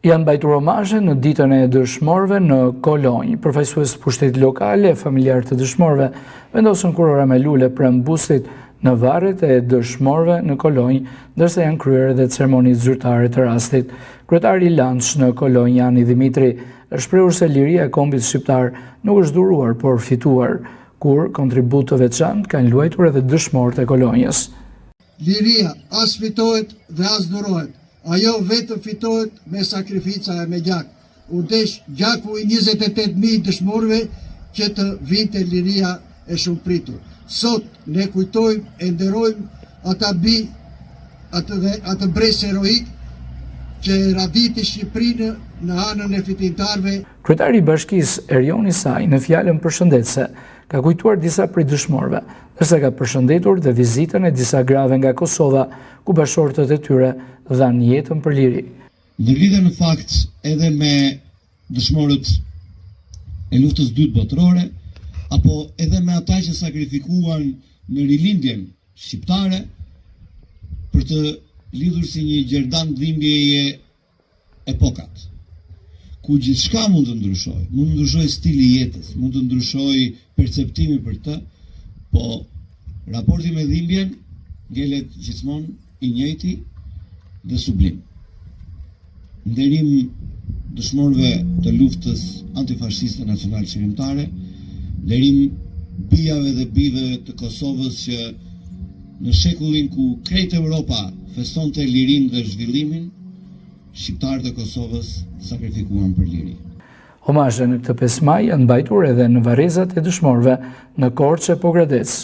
Janë mbajtur omazhe në ditën e dëshmorëve në Kolonjë. Përfaqësues pushtetit lokale e familjar të dëshmorëve vendosën kurora me lule pranë bustit në varret e dëshmorëve në Kolonjë, ndërsa janë kryer edhe ceremoni zyrtare të rastit. Kryetari i Lanç në Kolonjë, Jani Dimitri, është shprehur se liria e kombit shqiptar nuk është duruar, por fituar, kur kontribut të veçantë kanë luajtur edhe dëshmorët e Kolonjës. Liria as fitohet dhe as durohet. Ajo vetëm fitohet me sakrifica e me gjak. U desh gjaku i 28.000 dëshmorëve që të vinte liria e shumë pritur. Sot ne kujtojmë e nderojmë atë brez heroik që raditi Shqipërinë në anën e fitimtarëve. Kryetari i Bashkisë Erioni Saj në fjalën përshëndetëse ka kujtuar disa prej dëshmorëve, ndërsa ka përshëndetur dhe vizitën e disa grave nga Kosova, ku bashortët e tyre dhanë jetën për liri. Në lidhje në fakt edhe me dëshmorët e luftës dytë botërore, apo edhe me ata që sakrifikuan në rilindjen shqiptare për të lidhur si një gjerdan dhimbjeje epokat, ku gjithçka mund të ndryshojë, mund të ndryshojë stili i jetës, mund të ndryshojë perceptimi për të, po raporti me dhimbjen ngelet gjithmonë i njëjti dhe sublim. Nderim dëshmorëve të luftës antifashiste nacional qeverimtare, nderim bijave dhe bijve të Kosovës që në shekullin ku krejt Europa festonte lirinë dhe zhvillimin, shqiptarët e Kosovës sakrifikuan për liri. Omazhe në këtë 5 maj janë mbajtur edhe në varrezat e dëshmorëve në Korçë e Pogradec.